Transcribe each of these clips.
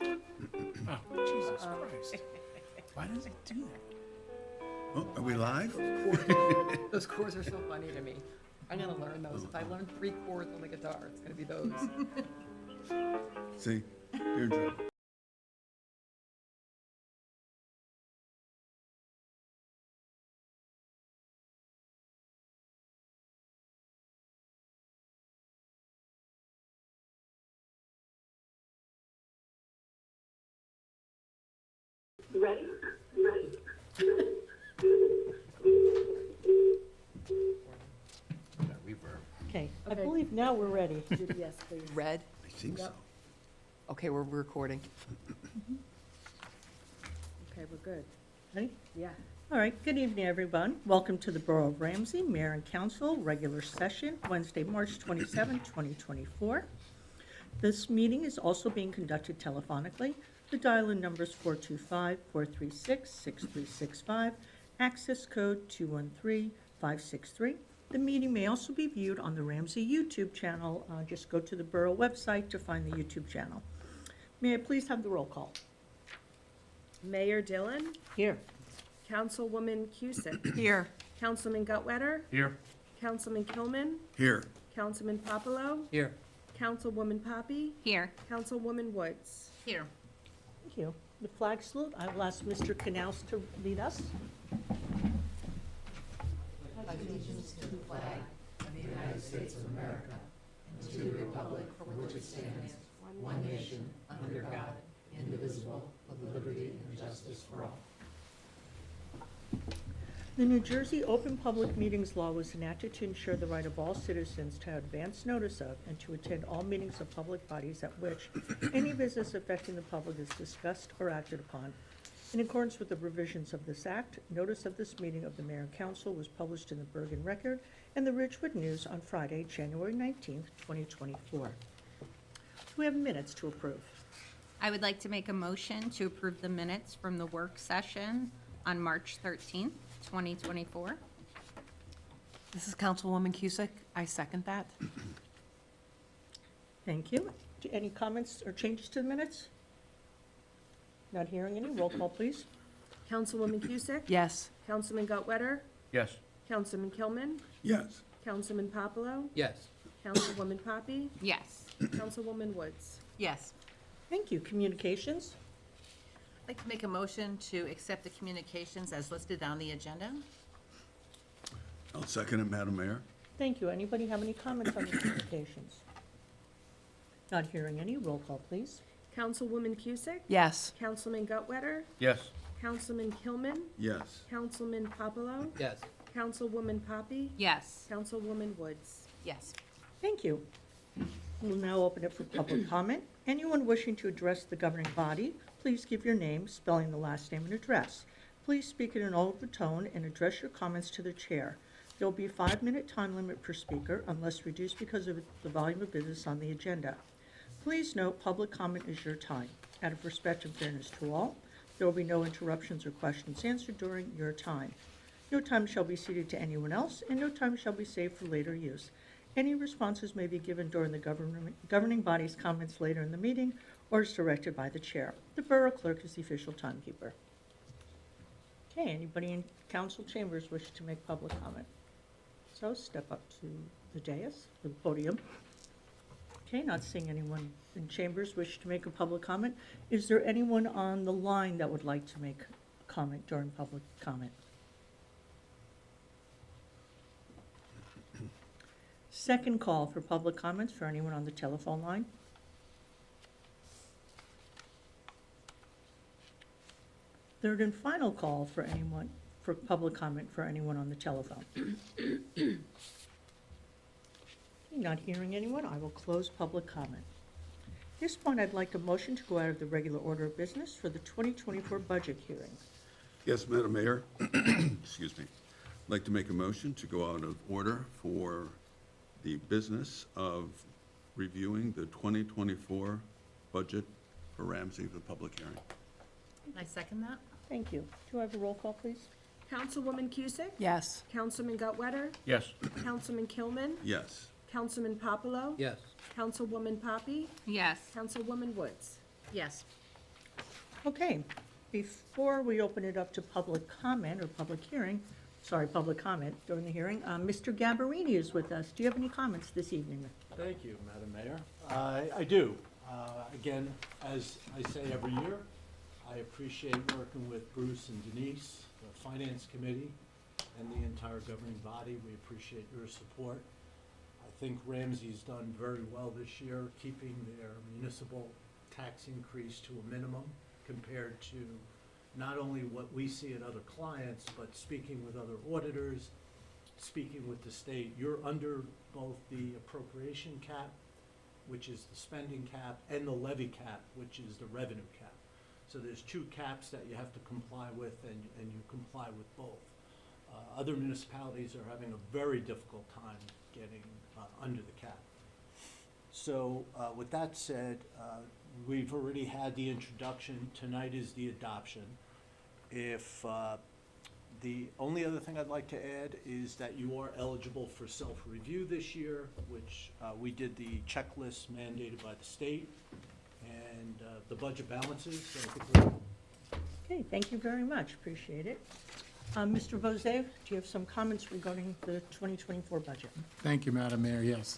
Oh, Jesus Christ. Why does it do that? Oh, are we live? Those chords are so funny to me. I'm gonna learn those. If I learn 3 chords on the guitar, it's gonna be those. See, you're in trouble. Ready? That reverb. Okay, I Okay. believe now we're ready. Yes, please. Red? I think so. Okay, we're recording. Okay, we're good. Ready? Yeah. All right, good evening, everyone. Welcome to the Borough of Ramsey Mayor and Council Regular Session, Wednesday, March 27, 2024. This meeting is also being conducted telephonically. The dial-in number is 425-436-6365, access code 213563. The meeting may also be viewed on the Ramsey YouTube channel. Just go to the Borough website to find the YouTube channel. May I please have the roll call? Mayor Dillon, Here. Councilwoman Cusick, Here. Councilman Gutwetter, Here. Councilman Kilman, Here. Councilman Popolo, Here. Councilwoman Poppy, Here. Councilwoman Woods. Here. Thank you. The flag salute, I will ask Mr. Canals to lead us. The New Jersey Open Public Meetings Law was enacted to ensure the right of all citizens to have advance notice of and to attend all meetings of public bodies at which any business affecting the public is discussed or acted upon. In accordance with the provisions of this act, notice of this meeting of the Mayor and Council was published in the Bergen Record and the Ridgewood News on Friday, January 19th, 2024. Do we have minutes to approve? I would like to make a motion to approve the minutes from the work session on March 13th, 2024. This is Councilwoman Cusick. I second that. Thank you. Any comments or changes to the minutes? Not hearing any. Roll call, please. Councilwoman Cusick, Yes. Councilman Gutwetter, Yes. Councilman Kilman, Yes. Councilman Popolo, Yes. Councilwoman Poppy, Yes. Councilwoman Woods. Yes. Thank you. Communications? I'd like to make a motion to accept the communications as listed on the agenda. I'll second it, Madam Mayor. Thank you. Anybody have any comments on the communications? Not hearing any. Roll call, please. Councilwoman Cusick, Yes. Councilman Gutwetter, Yes. Councilman Kilman, Yes. Councilman Popolo, Yes. Councilwoman Poppy, Yes. Councilwoman Woods. Yes. Thank you. We'll now open it for public comment. Anyone wishing to address the governing body, please give your name, spelling the last name and address. Please speak in an audible tone and address your comments to the chair. There will be a 5-minute time limit per speaker unless reduced because of the volume of business on the agenda. Please note, public comment is your time. Out of respect and fairness to all, there will be no interruptions or questions answered during your time. No time shall be ceded to anyone else, and no time shall be saved for later use. Any responses may be given during the governing body's comments later in the meeting or as directed by the chair. The Borough Clerk is the official timekeeper. Okay, anybody in council chambers wish to make public comment? So step up to the dais, the podium. Okay, not seeing anyone in chambers wish to make a public comment. Is there anyone on the line that would like to make a comment during public comment? Second call for public comments for anyone on the telephone line. Third and final call for anyone, for public comment for anyone on the telephone. Not hearing anyone, I will close public comment. At this point, I'd like a motion to go out of the regular order of business for the 2024 budget hearing. Yes, Madam Mayor. Excuse me. I'd like to make a motion to go out of order for the business of reviewing the 2024 budget for Ramsey for public hearing. I second that. Thank you. Do I have a roll call, please? Councilwoman Cusick, Yes. Councilman Gutwetter, Yes. Councilman Kilman, Yes. Councilman Popolo, Yes. Councilwoman Poppy, Yes. Councilwoman Woods. Yes. Okay, before we open it up to public comment or public comment during the hearing, Mr. Gambarini is with us. Do you have any comments this evening? Thank you, Madam Mayor. I do. Again, as I say every year, I appreciate working with Bruce and Denise, the Finance Committee, and the entire governing body. We appreciate your support. I think Ramsey's done very well this year, keeping their municipal tax increase to a minimum compared to not only what we see at other clients, but speaking with other auditors, speaking with the state. You're under both the appropriation cap, which is the spending cap, and the levy cap, which is the revenue cap. So there's two caps that you have to comply with, and you comply with both. Other municipalities are having a very difficult time getting under the cap. So with that said, we've already had the introduction. Tonight is the adoption. If the only other thing I'd like to add is that you are eligible for self-review this year, which we did the checklist mandated by the state, and the budget balances. So I think we're Okay, thank you very much. Appreciate it. Mr. Bozev, do you have some comments regarding the 2024 budget? Thank you, Madam Mayor, yes.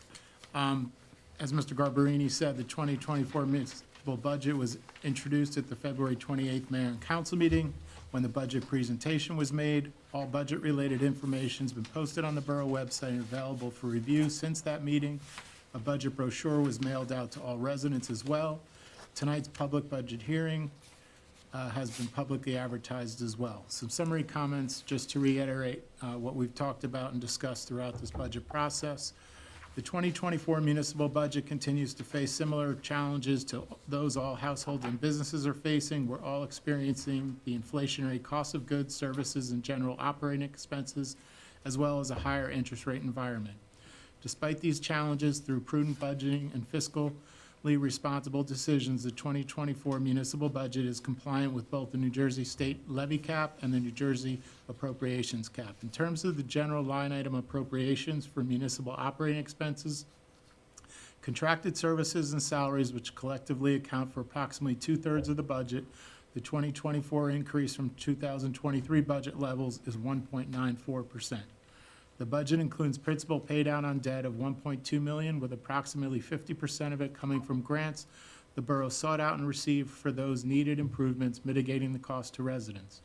As Mr. Garbarini said, the 2024 municipal budget was introduced at the February 28th Mayor and Council meeting. When the budget presentation was made, all budget-related information has been posted on the borough website and available for review since that meeting. A budget brochure was mailed out to all residents as well. Tonight's public budget hearing has been publicly advertised as well. Some summary comments, just to reiterate what we've talked about and discussed throughout this budget process. The 2024 municipal budget continues to face similar challenges to those all households and businesses are facing. We're all experiencing the inflationary cost of goods, services, and general operating expenses, as well as a higher interest rate environment. Despite these challenges, through prudent budgeting and fiscally responsible decisions, the 2024 municipal budget is compliant with both the New Jersey state levy cap and the New Jersey appropriations cap. In terms of the general line item appropriations for municipal operating expenses, contracted services and salaries, which collectively account for approximately 2/3 of the budget, the 2024 increase from 2023 budget levels is 1.94%. The budget includes principal paydown on debt of $1.2 million, with approximately 50% of it coming from grants the borough sought out and received for those needed improvements, mitigating the cost to residents.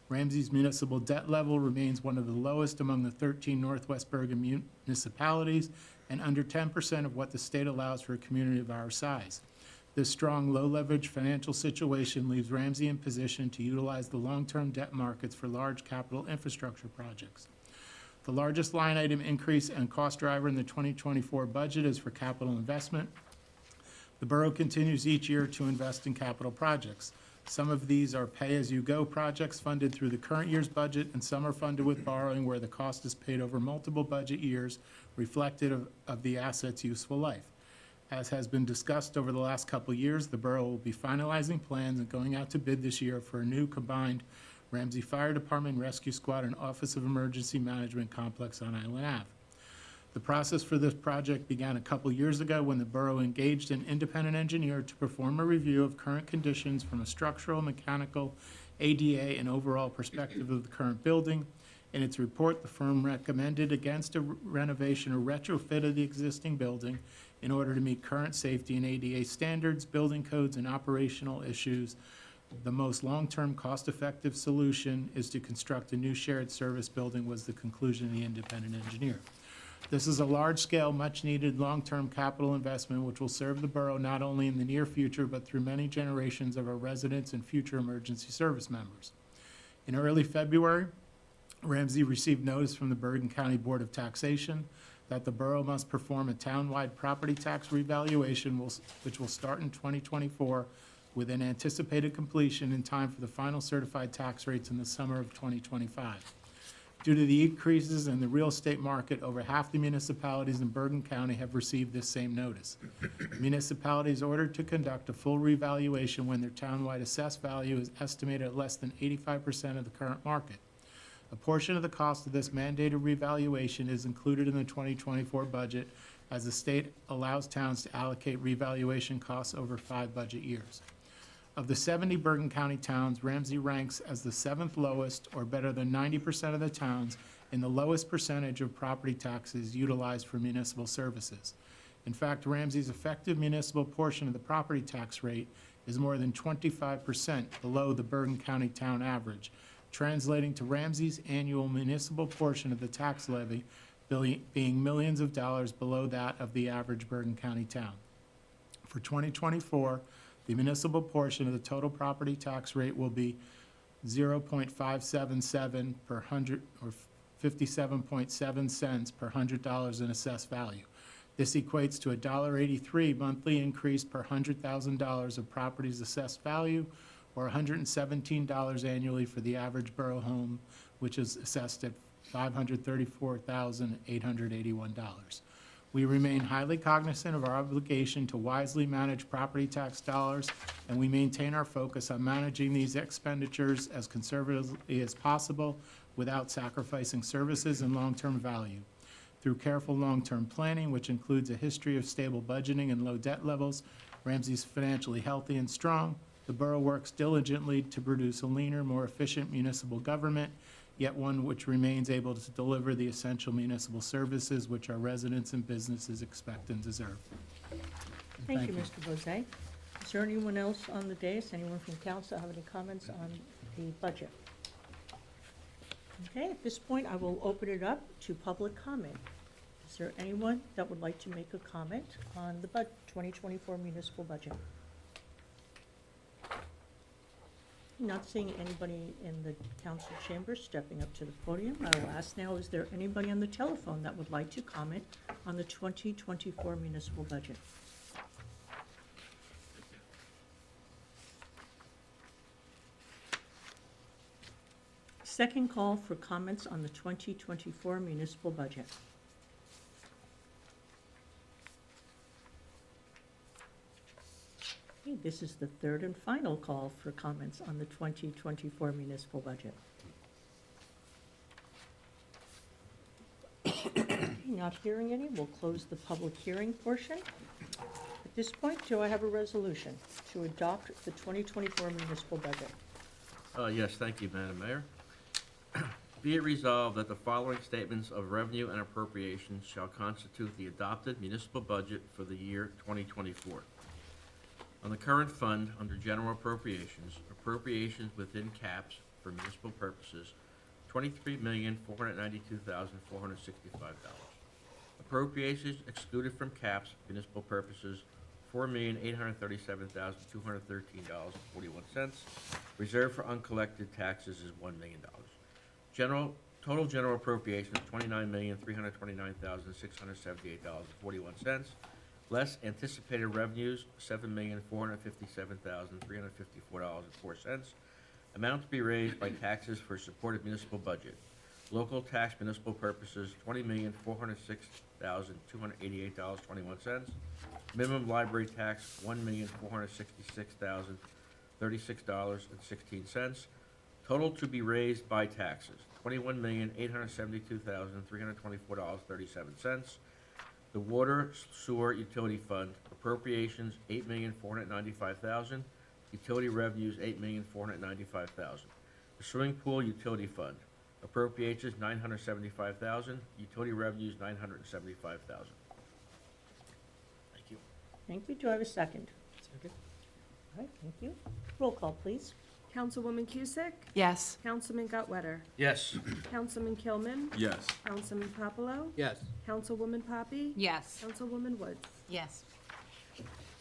Ramsey's municipal debt level remains one of the lowest among the 13 Northwest Bergen municipalities and under 10% of what the state allows for a community of our size. This strong, low-leverage financial situation leaves Ramsey in position to utilize the long-term debt markets for large capital infrastructure projects. The largest line item increase and cost driver in the 2024 budget is for capital investment. The borough continues each year to invest in capital projects. Some of these are pay-as-you-go projects funded through the current year's budget, and some are funded with borrowing where the cost is paid over multiple budget years, reflective of the asset's useful life. As has been discussed over the last couple of years, the borough will be finalizing plans and going out to bid this year for a new combined Ramsey Fire Department, Rescue Squad, and Office of Emergency Management complex on Island Ave. The process for this project began a couple years ago when the borough engaged an independent engineer to perform a review of current conditions from a structural, mechanical, ADA, and overall perspective of the current building. In its report, the firm recommended against a renovation or retrofit of the existing building in order to meet current safety and ADA standards, building codes, and operational issues. The most long-term, cost-effective solution is to construct a new shared service building, was the conclusion of the independent engineer. This is a large-scale, much-needed, long-term capital investment which will serve the borough not only in the near future but through many generations of our residents and future emergency service members. In early February, Ramsey received notice from the Bergen County Board of Taxation that the borough must perform a town-wide property tax revaluation which will start in 2024 with an anticipated completion in time for the final certified tax rates in the summer of 2025. Due to the increases in the real estate market, over half the municipalities in Bergen County have received this same notice. Municipalities ordered to conduct a full revaluation when their townwide assessed value is estimated at less than 85% of the current market. A portion of the cost of this mandated revaluation is included in the 2024 budget, as the state allows towns to allocate revaluation costs over 5 budget years. Of the 70 Bergen County towns, Ramsey ranks as the 7th lowest, or better than 90% of the towns, in the lowest percentage of property taxes utilized for municipal services. In fact, Ramsey's effective municipal portion of the property tax rate is more than 25% below the Bergen County town average, translating to Ramsey's annual municipal portion of the tax levy being millions of dollars below that of the average Bergen County town. For 2024, the municipal portion of the total property tax rate will be 0.577 per hundred, or 57.7 cents per $100 in assessed value. This equates to a $1.83 monthly increase per $100,000 of property's assessed value, or $117 annually for the average borough home, which is assessed at $534,881. We remain highly cognizant of our obligation to wisely manage property tax dollars, and we maintain our focus on managing these expenditures as conservatively as possible without sacrificing services and long-term value. Through careful long-term planning, which includes a history of stable budgeting and low debt levels, Ramsey's financially healthy and strong. The borough works diligently to produce a leaner, more efficient municipal government, yet one which remains able to deliver the essential municipal services which our residents and businesses expect and deserve. Thank you, Mr. Bozay. Is there anyone else on the dais, anyone from council have any comments on the budget? Okay, at this point, I will open it up to public comment. Is there anyone that would like to make a comment on the 2024 municipal budget? Not seeing anybody in the council chamber stepping up to the podium. I will ask now, is there anybody on the telephone that would like to comment on the 2024 municipal budget? Second call for comments on the 2024 municipal budget. Okay, this is the third and final call for comments on the 2024 municipal budget. Okay, not hearing any, we'll close the public hearing portion. At this point, do I have a resolution to adopt the 2024 municipal budget? Yes, thank you, Madam Mayor. Be it resolved that the following statements of revenue and appropriations shall constitute the adopted municipal budget for the year 2024. On the current fund, under general appropriations within caps for municipal purposes, $23,492,465. Appropriations excluded from caps municipal purposes, $4,837,213.41. Reserved for uncollected taxes is $1 million. Total general appropriation of $29,329,678.41. Less anticipated revenues, $7,457,354.04. Amount to be raised by taxes for supported municipal budget. Local tax municipal purposes, $20,406,288.21. Minimum library tax, $1,466,036.16. Total to be raised by taxes, $21,872,324.37. The Water Sewer Utility Fund, appropriations, $8,495,000. Utility revenues, $8,495,000. The Swimming Pool Utility Fund, appropriations, $975,000. Utility revenues, $975,000. Thank you. Thank you. Do I have a second? Second. All right, thank you. Roll call, please. Councilwoman Cusick? Yes. Councilman Gutwetter? Yes. Councilman Kilman? Yes. Councilman Papalo? Yes. Councilwoman Poppy? Yes. Councilwoman Woods? Yes.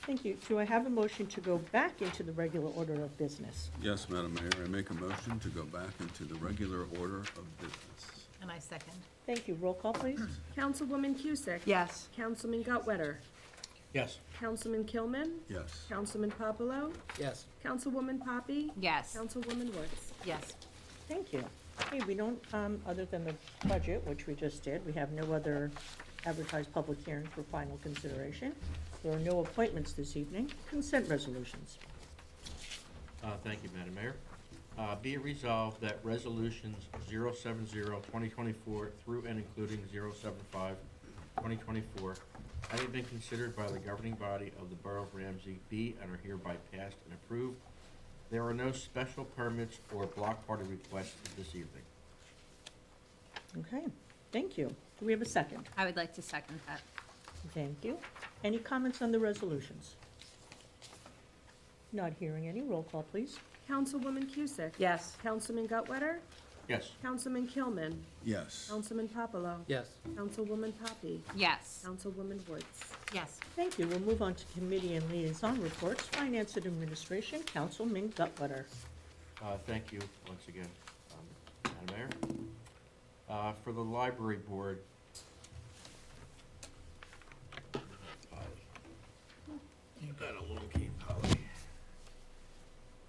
Thank you. Do I have a motion to go back into the regular order of business? Yes, Madam Mayor, I make a motion to go back into the regular order of business. And I second. Thank you. Roll call, please. Councilwoman Cusick? Yes. Councilman Gutwetter? Yes. Councilman Kilman? Yes. Councilman Papalo? Yes. Councilwoman Poppy? Yes. Councilwoman Woods? Yes. Thank you. Okay, we don't, other than the budget, which we just did, we have no other advertised public hearings for final consideration. There are no appointments this evening. Consent resolutions. Thank you, Madam Mayor. Be it resolved that resolutions 070-2024 through and including 075-2024, having been considered by the governing body of the Borough of Ramsey, be and are hereby passed and approved. There are no special permits or block party requests this evening. Okay, thank you. Do we have a second? I would like to second that. Thank you. Any comments on the resolutions? Not hearing any. Roll call, please. Councilwoman Cusick? Yes. Councilman Gutwetter? Yes. Councilman Kilman? Yes. Councilman Papalo? Yes. Councilwoman Poppy? Yes. Councilwoman Woods? Yes. Thank you. We'll move on to committee and liaison reports. Finance and Administration, Councilman Gutwetter. Thank you once again, Madam Mayor. For the library board, got a little game, Polly.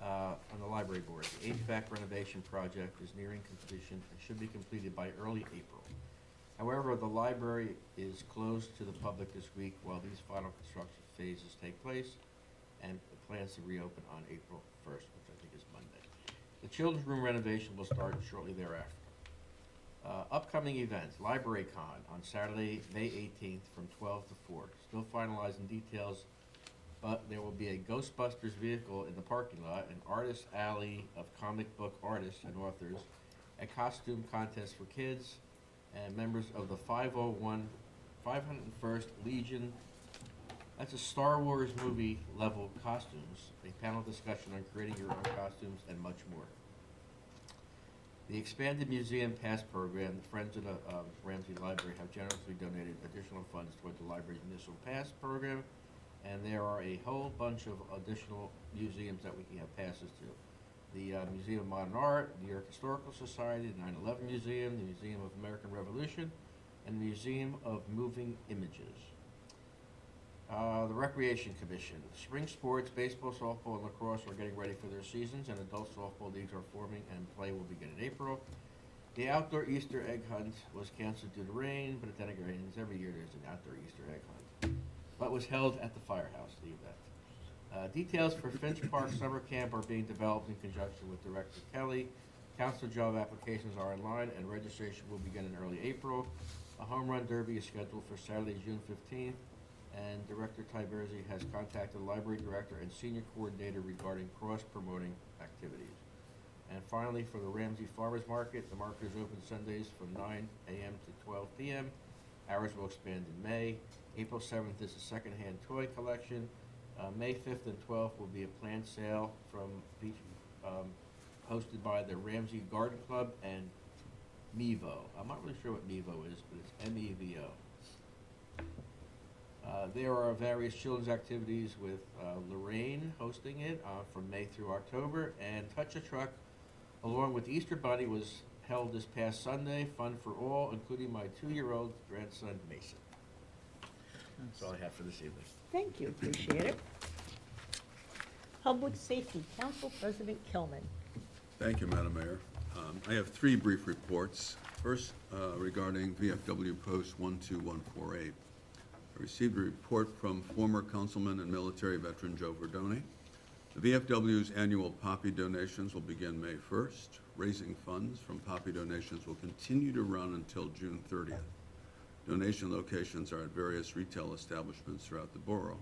On the library board, the HVAC renovation project is nearing completion and should be completed by early April. However, the library is closed to the public this week while these final construction phases take place, and it plans to reopen on April 1st, which I think is Monday. The children's room renovation will start shortly thereafter. Upcoming events, Library Con on Saturday, May 18th from 12 to 4. Still finalizing details, but there will be a Ghostbusters vehicle in the parking lot, an artist alley of comic book artists and authors, a costume contest for kids, and members of the 501st Legion. That's a Star Wars movie level costumes, a panel discussion on creating your own costumes, and much more. The expanded museum pass program, the Friends of the Ramsey Library have generously donated additional funds toward the library's municipal pass program, and there are a whole bunch of additional museums that we can have passes to. The Museum of Modern Art, New York Historical Society, the 9/11 Museum, the Museum of American Revolution, and the Museum of Moving Images. The Recreation Commission. Spring sports, baseball, softball, and lacrosse are getting ready for their seasons, and adult softball leagues are forming, and play will begin in April. The outdoor Easter egg hunt was canceled due to rain, but then again, every year there's an outdoor Easter egg hunt, but was held at the firehouse, the event. Details for Finch Park Summer Camp are being developed in conjunction with Director Kelly. Council job applications are online, and registration will begin in early April. A home run derby is scheduled for Saturday, June 15th, and Director Tiberzi has contacted the library director and senior coordinator regarding cross-promoting activities. And finally, for the Ramsey Farmers Market, the market is open Sundays from 9 a.m. to 12 p.m. Hours will expand in May. April 7th is a secondhand toy collection. May 5th and 12th will be a plant sale from hosted by the Ramsey Garden Club and MEVO. I'm not really sure what MEVO is, but it's MEVO. There are various children's activities with Lorraine hosting it from May through October, and Touch a Truck, along with the Easter Bunny, was held this past Sunday. Fun for all, including my 2-year-old grandson, Mason. That's all I have for this evening. Thank you, appreciate it. Public Safety, Council President Kilman. Thank you, Madam Mayor. I have 3 brief reports. First, regarding VFW Post 12148. I received a report from former councilman and military veteran Joe Verdoni. The VFW's annual poppy donations will begin May 1st. Raising funds from poppy donations will continue to run until June 30th. Donation locations are at various retail establishments throughout the borough.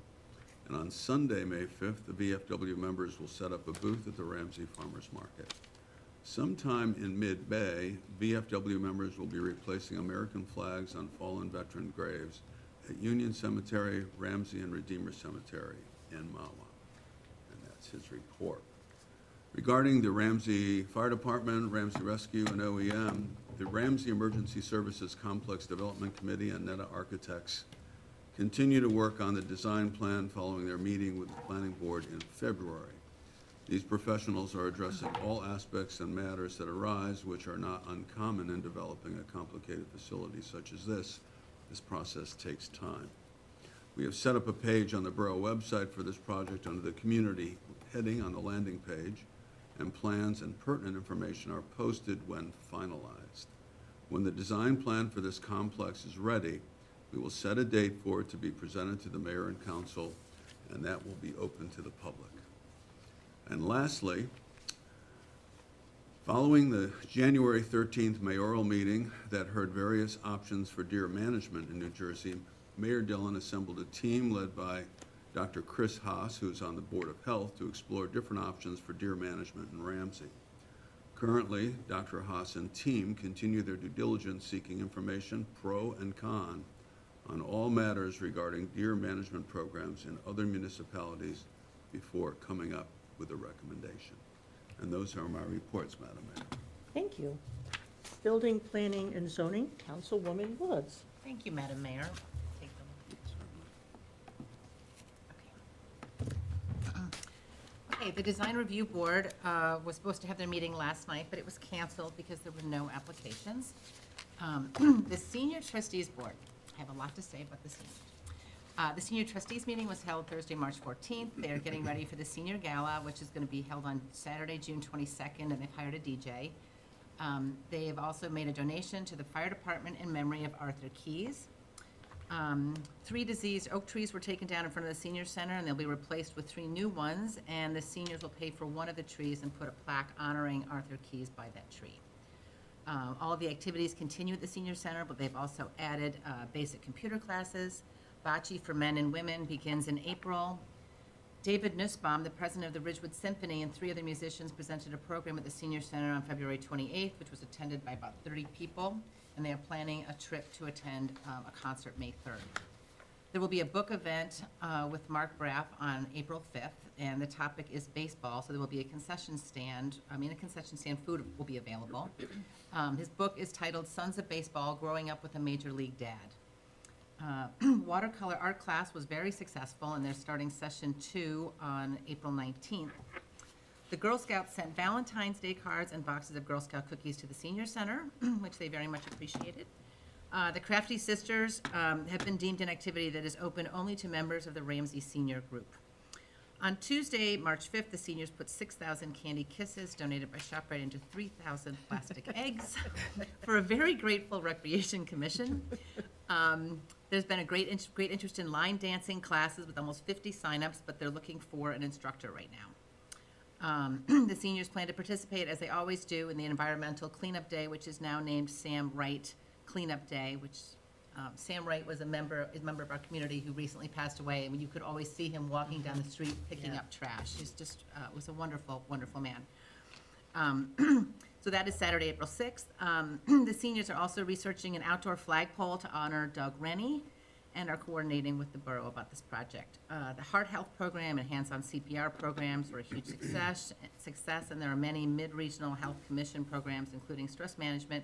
And on Sunday, May 5th, the VFW members will set up a booth at the Ramsey Farmers Market. Sometime in mid-May, VFW members will be replacing American flags on fallen veteran graves at Union Cemetery, Ramsey, and Redeemer Cemetery in Mahwah. And that's his report. Regarding the Ramsey Fire Department, Ramsey Rescue, and OEM, the Ramsey Emergency Services Complex Development Committee and NETA Architects continue to work on the design plan following their meeting with the Planning Board in February. These professionals are addressing all aspects and matters that arise, which are not uncommon in developing a complicated facility such as this. This process takes time. We have set up a page on the borough website for this project under the community heading on the landing page, and plans and pertinent information are posted when finalized. When the design plan for this complex is ready, we will set a date for it to be presented to the mayor and council, and that will be open to the public. And lastly, following the January 13th mayoral meeting that heard various options for deer management in New Jersey, Mayor Dillon assembled a team led by Dr. Chris Haas, who is on the Board of Health, to explore different options for deer management in Ramsey. Currently, Dr. Haas and team continue their due diligence seeking information, pro and con, on all matters regarding deer management programs in other municipalities before coming up with a recommendation. And those are my reports, Madam Mayor. Thank you. Building, Planning, and Zoning, Councilwoman Woods. Thank you, Madam Mayor. Take them. Okay, the Design Review Board was supposed to have their meeting last night, but it was canceled because there were no applications. The Senior Trustees Board, I have a lot to say about the seniors. The Senior Trustees meeting was held Thursday, March 14th. They are getting ready for the Senior Gala, which is going to be held on Saturday, June 22nd, and they've hired a DJ. They have also made a donation to the fire department in memory of Arthur Keyes. 3 diseased oak trees were taken down in front of the senior center, and they'll be replaced with 3 new ones, and the seniors will pay for one of the trees and put a plaque honoring Arthur Keyes by that tree. All of the activities continue at the senior center, but they've also added basic computer classes. Bocce for men and women begins in April. David Nussbaum, the president of the Ridgewood Symphony, and 3 other musicians presented a program at the Senior Center on February 28th, which was attended by about 30 people, and they are planning a trip to attend a concert May 3rd. There will be a book event with Mark Braff on April 5th, and the topic is baseball, so there will be a concession stand. Food will be available. His book is titled Sons of Baseball, Growing Up with a Major League Dad. Watercolor art class was very successful, and they're starting session 2 on April 19th. The Girl Scouts sent Valentine's Day cards and boxes of Girl Scout cookies to the Senior Center, which they very much appreciated. The Crafty Sisters have been deemed an activity that is open only to members of the Ramsey Senior Group. On Tuesday, March 5th, the seniors put 6,000 candy kisses donated by ShopRite into 3,000 plastic eggs for a very grateful Recreation Commission. There's been a great interest in line dancing classes with almost 50 signups, but they're looking for an instructor right now. The seniors plan to participate, as they always do, in the Environmental Cleanup Day, which is now named Sam Wright Cleanup Day, which Sam Wright is a member of our community who recently passed away. I mean, you could always see him walking down the street picking up trash. He's just was a wonderful, wonderful man. So that is Saturday, April 6th. The seniors are also researching an outdoor flagpole to honor Doug Rennie and are coordinating with the borough about this project. The Heart Health Program and hands-on CPR programs were a huge success, and there are many mid-regional health commission programs, including stress management,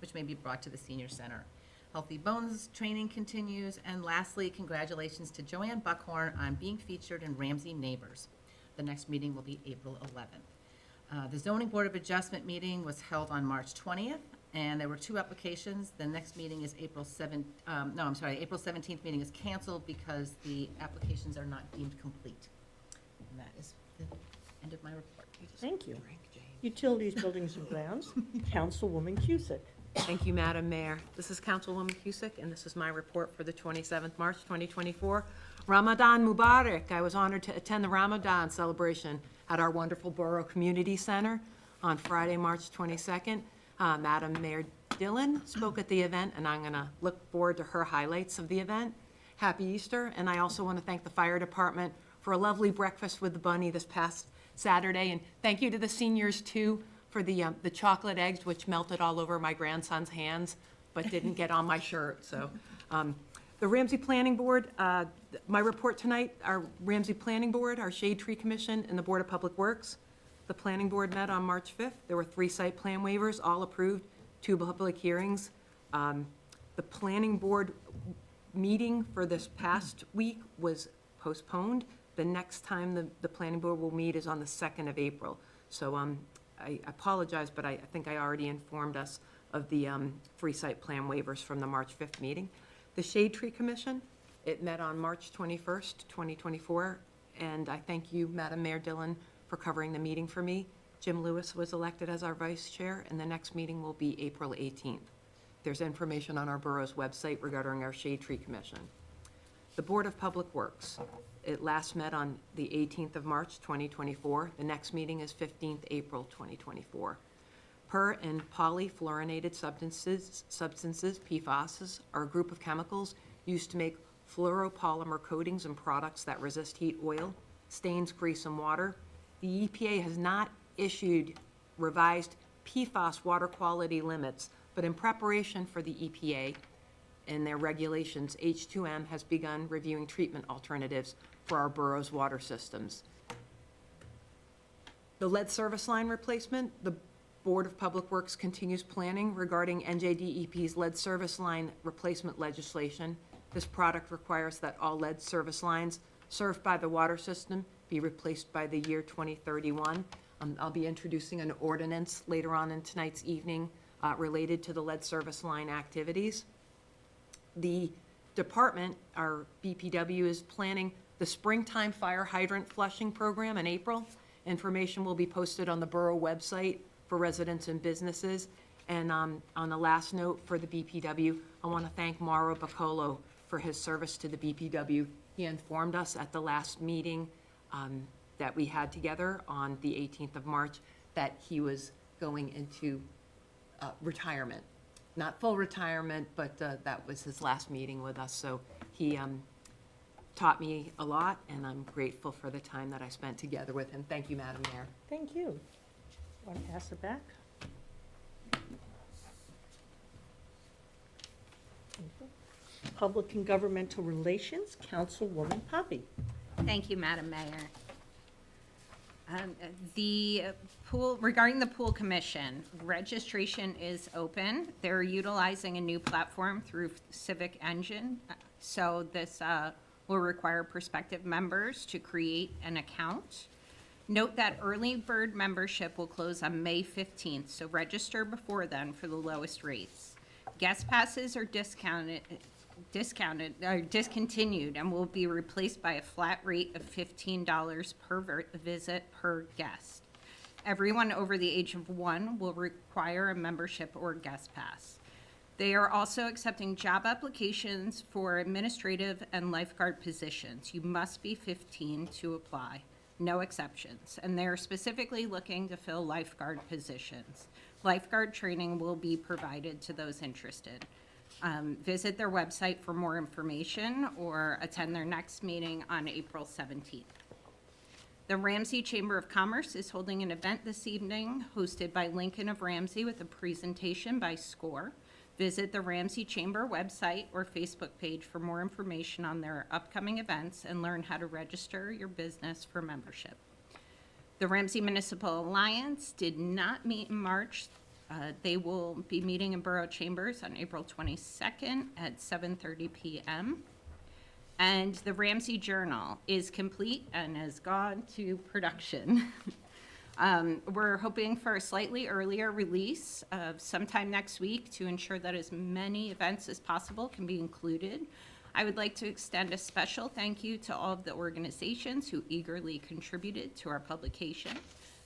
which may be brought to the senior center. Healthy Bones training continues, and lastly, congratulations to Joanne Buckhorn on being featured in Ramsey Neighbors. The next meeting will be April 11th. The Zoning Board of Adjustment meeting was held on March 20th, and there were 2 applications. The next meeting is April 17th meeting is canceled because the applications are not deemed complete. And that is the end of my report. Thank you. Utilities, Buildings, and Grounds, Councilwoman Cusick. Thank you, Madam Mayor. This is Councilwoman Cusick, and this is my report for the 27th March 2024. Ramadan Mubarak. I was honored to attend the Ramadan celebration at our wonderful Borough Community Center on Friday, March 22nd. Madam Mayor Dillon spoke at the event, and I'm going to look forward to her highlights of the event. Happy Easter, and I also want to thank the fire department for a lovely breakfast with the bunny this past Saturday, and thank you to the seniors, too, for the chocolate eggs, which melted all over my grandson's hands, but didn't get on my shirt. So, the Ramsey Planning Board, my report tonight, our Ramsey Planning Board, our Shade Tree Commission, and the Board of Public Works. The Planning Board met on March 5th. There were 3 site plan waivers, all approved, 2 public hearings. The Planning Board meeting for this past week was postponed. The next time the Planning Board will meet is on the 2nd of April. So I apologize, but I think I already informed us of the 3 site plan waivers from the March 5th meeting. The Shade Tree Commission, it met on March 21st, 2024, and I thank you, Madam Mayor Dillon, for covering the meeting for me. Jim Lewis was elected as our vice chair, and the next meeting will be April 18th. There's information on our borough's website regarding our Shade Tree Commission. The Board of Public Works, it last met on the 18th of March, 2024. The next meeting is 15th April, 2024. Per and polyfluorinated substances, PFASs, are a group of chemicals used to make fluoropolymer coatings and products that resist heat, oil, stains, grease, and water. The EPA has not issued revised PFAS water quality limits, but in preparation for the EPA and their regulations, H2M has begun reviewing treatment alternatives for our borough's water systems. The lead service line replacement, the Board of Public Works continues planning regarding NJDEP's lead service line replacement legislation. This product requires that all lead service lines served by the water system be replaced by the year 2031. I'll be introducing an ordinance later on in tonight's evening related to the lead service line activities. The department, our BPW, is planning the springtime fire hydrant flushing program in April. Information will be posted on the borough website for residents and businesses. And on the last note for the BPW, I want to thank Mauro Baccolo for his service to the BPW. He informed us at the last meeting that we had together on the 18th of March that he was going into retirement. Not full retirement, but that was his last meeting with us. So he taught me a lot, and I'm grateful for the time that I spent together with him. Thank you, Madam Mayor. Thank you. Want to pass it back? Thank you. Public and Governmental Relations, Councilwoman Poppy. Thank you, Madam Mayor. The pool, regarding the pool commission, registration is open. They're utilizing a new platform through Civic Engine. So this will require prospective members to create an account. Note that early bird membership will close on May 15th, so register before then for the lowest rates. Guest passes are discontinued and will be replaced by a flat rate of $15 per visit per guest. Everyone over the age of 1 will require a membership or guest pass. They are also accepting job applications for administrative and lifeguard positions. You must be 15 to apply, no exceptions. And they're specifically looking to fill lifeguard positions. Lifeguard training will be provided to those interested. Visit their website for more information or attend their next meeting on April 17th. The Ramsey Chamber of Commerce is holding an event this evening hosted by Lincoln of Ramsey with a presentation by SCORE. Visit the Ramsey Chamber website or Facebook page for more information on their upcoming events and learn how to register your business for membership. The Ramsey Municipal Alliance did not meet in March. They will be meeting in Borough Chambers on April 22nd at 7:30 p.m. And the Ramsey Journal is complete and has gone to production. We're hoping for a slightly earlier release sometime next week to ensure that as many events as possible can be included. I would like to extend a special thank you to all of the organizations who eagerly contributed to our publication,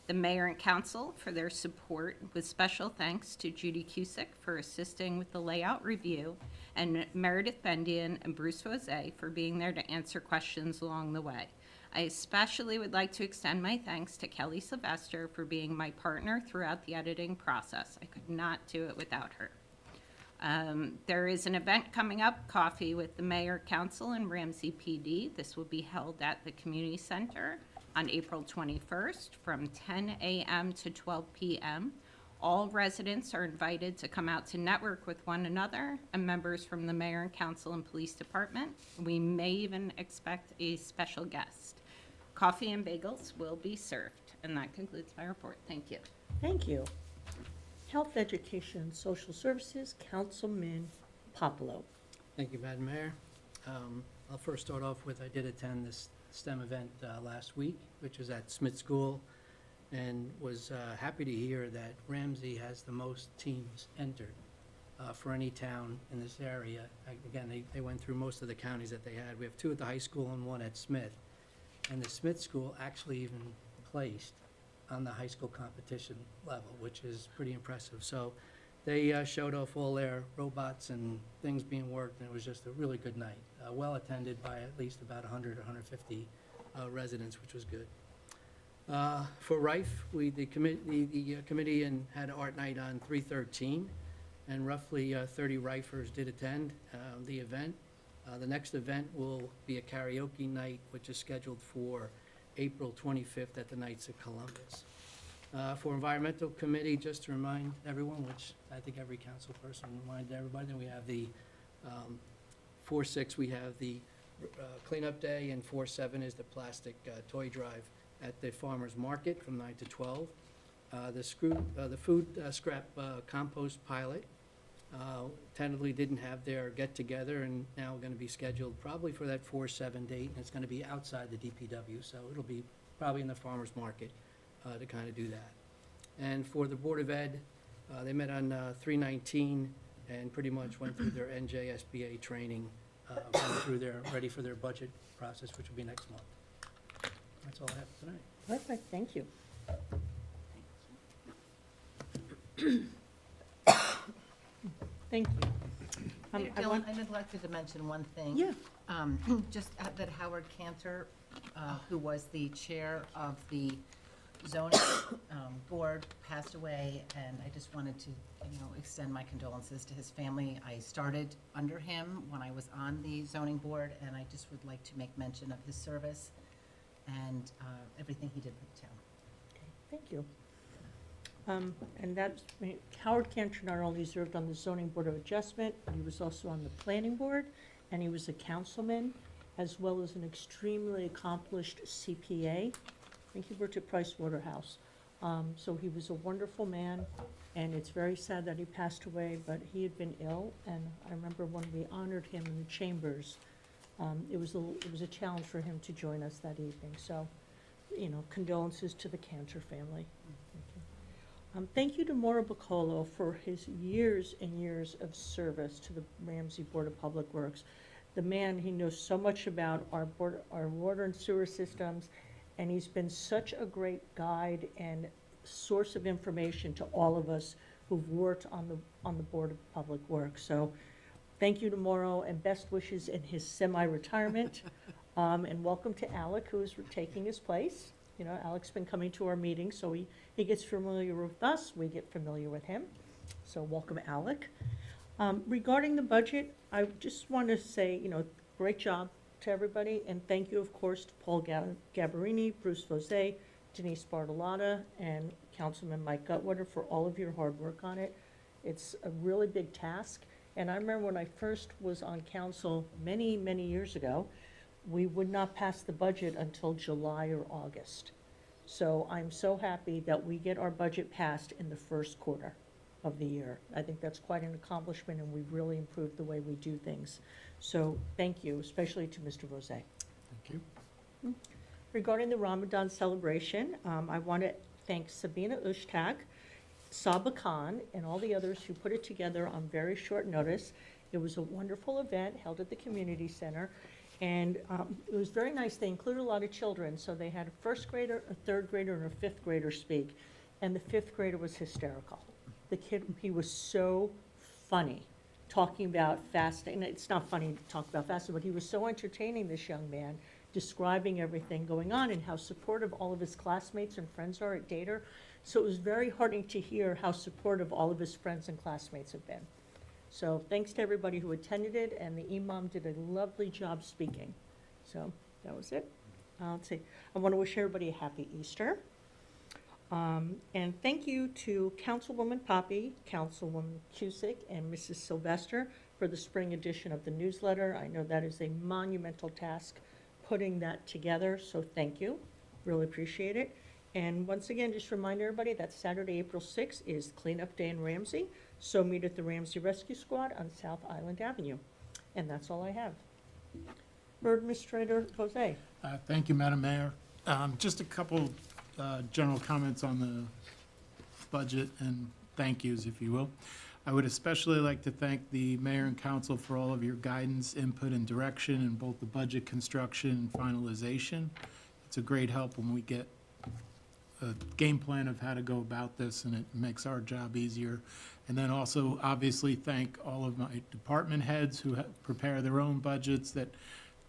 the mayor and council for their support, with special thanks to Judy Cusick for assisting with the layout review, and Meredith Bendian and Bruce Jose for being there to answer questions along the way. I especially would like to extend my thanks to Kelly Sylvester for being my partner throughout the editing process. I could not do it without her. There is an event coming up, Coffee with the Mayor, Council, and Ramsey PD. This will be held at the Community Center on April 21st from 10 a.m. to 12 p.m. All residents are invited to come out to network with one another and members from the Mayor and Council and Police Department. We may even expect a special guest. Coffee and bagels will be served. And that concludes my report. Thank you. Thank you. Health, Education, and Social Services, Councilman Popolo. Thank you, Madam Mayor. I'll first start off with, I did attend this STEM event last week, which was at Smith School, and was happy to hear that Ramsey has the most teams entered for any town in this area. Again, they went through most of the counties that they had. We have 2 at the high school and 1 at Smith. And the Smith School actually even placed on the high school competition level, which is pretty impressive. So they showed off all their robots and things being worked, and it was just a really good night. Well attended by at least about 100 or 150 residents, which was good. For Rife, the committee had art night on 3/13, and roughly 30 Rifers did attend the event. The next event will be a karaoke night, which is scheduled for April 25th at the Knights of Columbus. For Environmental Committee, just to remind everyone, which I think every council person reminded everybody, then we have the 4/6, we have the cleanup day, and 4/7 is the plastic toy drive at the farmer's market from 9 to 12. The food scrap compost pilot tentatively didn't have their get-together, and now going to be scheduled probably for that 4/7 date, and it's going to be outside the DPW, so it'll be probably in the farmer's market to kind of do that. And for the Board of Ed, they met on 3/19 and pretty much went through their NJSBA training, ready for their budget process, which will be next month. That's all I have tonight. Perfect, thank you. Thank you. Mayor I Dillon, want- I neglected to mention one thing. Yeah. Just that Howard Cantor, who was the chair of the zoning board, passed away, and I just wanted to, extend my condolences to his family. I started under him when I was on the zoning board, and I just would like to make mention of his service and everything he did for the town. Okay, thank you. And that's, Howard Cantor not only served on the Zoning Board of Adjustment, but he was also on the Planning Board, and he was a councilman, as well as an extremely accomplished CPA. I think he worked at Price Waterhouse. So he was a wonderful man, and it's very sad that he passed away, but he had been ill, and I remember when we honored him in the chambers, it was a challenge for him to join us that evening. So, condolences to the Cantor family. Thank you to Mauro Bacolo for his years and years of service to the Ramsey Board of Public Works. The man, he knows so much about our water and sewer systems, and he's been such a great guide and source of information to all of us who've worked on the Board of Public Works. So thank you to Mauro, and best wishes in his semi-retirement. And welcome to Alec, who is taking his place. Alec's been coming to our meetings, so he gets familiar with us, we get familiar with him. So welcome, Alec. Regarding the budget, I just want to say, great job to everybody, and thank you, of course, to Paul Gabarini, Bruce Vosé, Denise Bartolotta, and Councilman Mike Gutwater for all of your hard work on it. It's a really big task, and I remember when I first was on council many, many years ago, we would not pass the budget until July or August. So I'm so happy that we get our budget passed in the first quarter of the year. I think that's quite an accomplishment, and we've really improved the way we do things. So thank you, especially to Mr. Rosé. Thank you. Regarding the Ramadan celebration, I want to thank Sabina Ushtag, Saba Khan, and all the others who put it together on very short notice. It was a wonderful event held at the community center. And it was very nice. They included a lot of children, so they had a first grader, a third grader, and a fifth grader speak. And the fifth grader was hysterical. The kid, he was so funny, talking about fasting. And it's not funny to talk about fasting, but he was so entertaining, this young man, describing everything going on and how supportive all of his classmates and friends are at Dater. So it was very heartening to hear how supportive all of his friends and classmates have been. So thanks to everybody who attended it, and the imam did a lovely job speaking. So that was it. Let's see. I want to wish everybody a happy Easter. And thank you to Councilwoman Poppy, Councilwoman Cusick, and Mrs. Sylvester for the spring edition of the newsletter. I know that is a monumental task, putting that together, so thank you. Really appreciate it. And once again, just remind everybody that Saturday, April 6th is Cleanup Day in Ramsey. So meet at the Ramsey Rescue Squad on South Island Avenue. And that's all I have. Administrator Jose. Thank you, Madam Mayor. Just a couple general comments on the budget and thank yous, if you will. I would especially like to thank the mayor and council for all of your guidance, input, and direction in both the budget construction and finalization. It's a great help when we get a game plan of how to go about this, and it makes our job easier. And then also, obviously, thank all of my department heads who prepare their own budgets that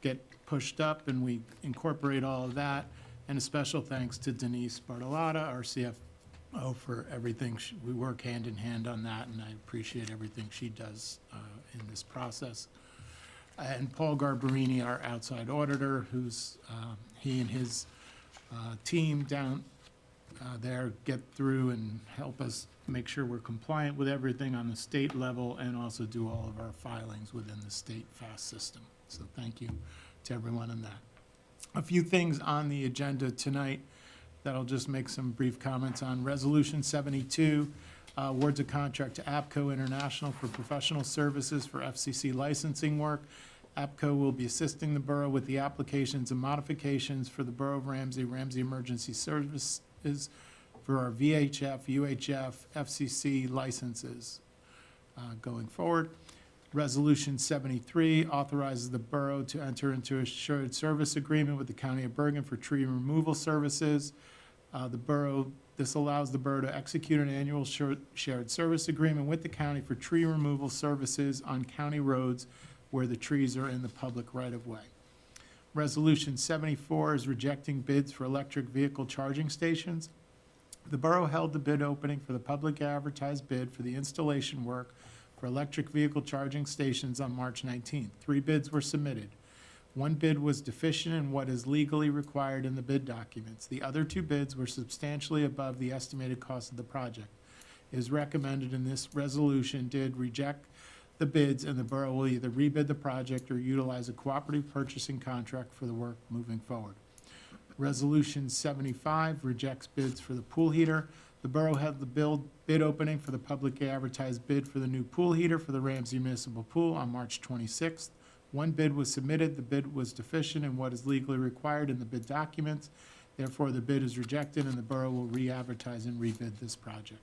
get pushed up, and we incorporate all of that. And a special thanks to Denise Bartolotta, our CFO, for everything. We work hand in hand on that, and I appreciate everything she does in this process. and Paul Garbarini, our outside auditor, who's, he and his team down there get through and help us make sure we're compliant with everything on the state level and also do all of our filings within the state FAST system. So thank you to everyone on that. A few things on the agenda tonight that I'll just make some brief comments on. Resolution 72, awards a contract to APCO International for professional services for FCC licensing work. APCO will be assisting the borough with the applications and modifications for the Borough of Ramsey, Ramsey Emergency Services for our VHF, UHF, FCC licenses going forward. Resolution 73 authorizes the borough to enter into a shared service agreement with the County of Bergen for tree removal services. This allows the borough to execute an annual shared service agreement with the county for tree removal services on county roads where the trees are in the public right-of-way. Resolution 74 is rejecting bids for electric vehicle charging stations. The borough held the bid opening for the public advertised bid for the installation work for electric vehicle charging stations on March 19th. 3 bids were submitted. 1 bid was deficient in what is legally required in the bid documents. The other 2 bids were substantially above the estimated cost of the project. It is recommended in this resolution did reject the bids, and the borough will either rebid the project or utilize a cooperative purchasing contract for the work moving forward. Resolution 75 rejects bids for the pool heater. The borough held the bid opening for the publicly advertised bid for the new pool heater for the Ramsey Municipal Pool on March 26th. 1 bid was submitted. The bid was deficient in what is legally required in the bid documents. Therefore, the bid is rejected, and the borough will re-advertise and rebid this project.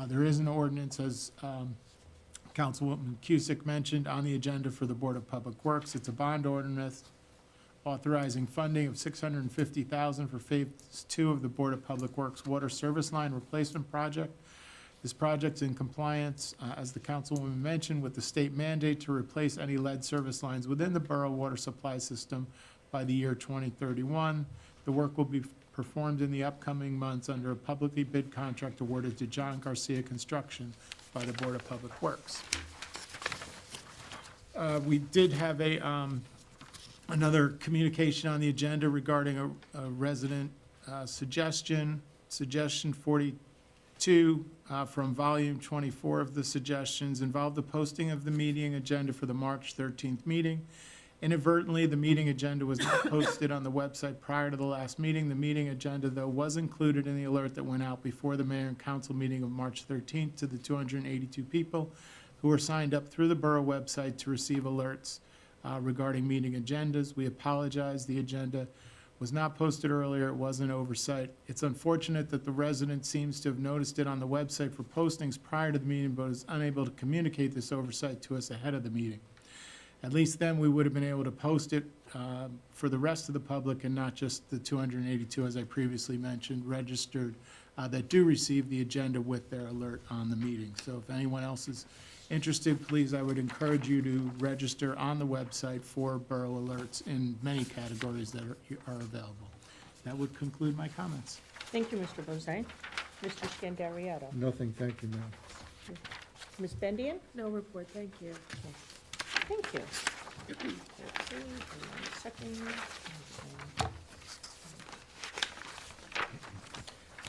There is an ordinance, as Councilwoman Cusick mentioned, on the agenda for the Board of Public Works. It's a bond ordinance authorizing funding of $650,000 for Phase 2 of the Board of Public Works Water Service Line Replacement Project. This project's in compliance, as the Councilwoman mentioned, with the state mandate to replace any lead service lines within the borough water supply system by the year 2031. The work will be performed in the upcoming months under a publicly bid contract awarded to John Garcia Construction by the Board of Public Works. We did have another communication on the agenda regarding a resident suggestion 42 from volume 24 of the suggestions involved the posting of the meeting agenda for the March 13th meeting. Inadvertently, the meeting agenda was not posted on the website prior to the last meeting. The meeting agenda, though, was included in the alert that went out before the mayor and council meeting of March 13th to the 282 people who were signed up through the borough website to receive alerts regarding meeting agendas. We apologize. The agenda was not posted earlier. It was an oversight. It's unfortunate that the resident seems to have noticed it on the website for postings prior to the meeting, but is unable to communicate this oversight to us ahead of the meeting. At least then we would have been able to post it for the rest of the public and not just the 282, as I previously mentioned, registered that do receive the agenda with their alert on the meeting. So if anyone else is interested, please, I would encourage you to register on the website for borough alerts in many categories that are available. That would conclude my comments. Thank you, Mr. Bozay. Mr. Scandarietto. Nothing, thank you, Mayor. Ms. Bendian? No report, thank you. Thank you. Let's see, hold on a second.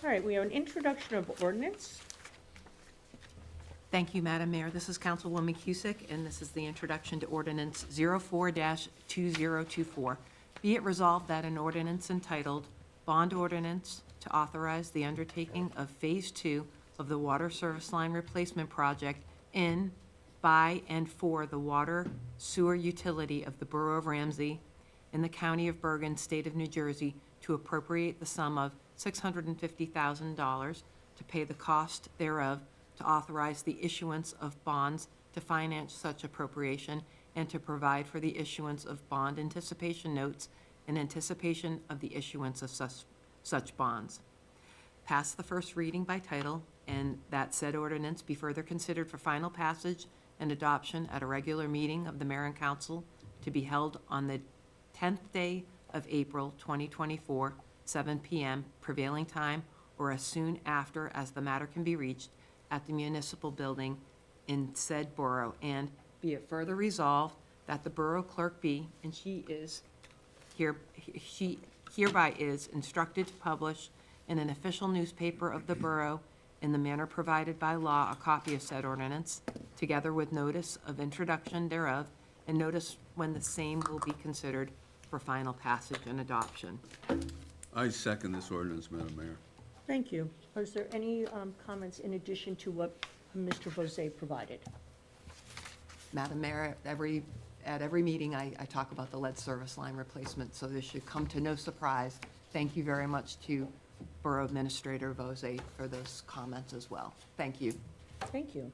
All right, we have an introduction of ordinance. Thank you, Madam Mayor. This is Councilwoman Cusick, and this is the introduction to Ordinance 04-2024. Be it resolved that an ordinance entitled Bond Ordinance to authorize the undertaking of Phase 2 of the Water Service Line Replacement Project in, by, and for the water sewer utility of the Borough of Ramsey in the County of Bergen, State of New Jersey, to appropriate the sum of $650,000 to pay the cost thereof, to authorize the issuance of bonds to finance such appropriation, and to provide for the issuance of bond anticipation notes in anticipation of the issuance of such bonds. Pass the first reading by title, and that said ordinance be further considered for final passage and adoption at a regular meeting of the mayor and council to be held on the 10th day of April 2024, 7 p.m. prevailing time, or as soon after as the matter can be reached at the municipal building in said borough. And be it further resolved that the Borough Clerk be, and she hereby is instructed to publish in an official newspaper of the Borough in the manner provided by law a copy of said ordinance, together with notice of introduction thereof, and notice when the same will be considered for final passage and adoption. I second this ordinance, Madam Mayor. Thank you. Is there any comments in addition to what Mr. Bozay provided? Madam Mayor, at every meeting, I talk about the lead service line replacement, so this should come to no surprise. Thank you very much to Borough Administrator Bozay for those comments as well. Thank you. Thank you.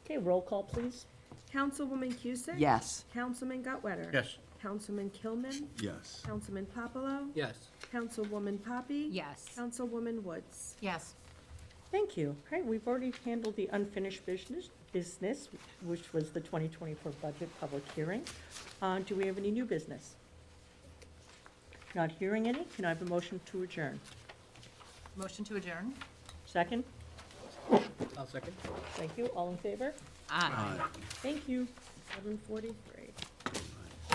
Okay, roll call, please. Councilwoman Cusick? Yes. Councilman Gutwetter? Yes. Councilman Kilman? Yes. Councilman Popolo? Yes. Councilwoman Poppy? Yes. Councilwoman Woods? Yes. Thank you. Okay, we've already handled the unfinished business, which was the 2024 budget public hearing. Do we have any new business? Not hearing any. Can I have a motion to adjourn? Motion to adjourn? Second? I'll second. Thank you. All in favor? Aye. Thank you. 7:43.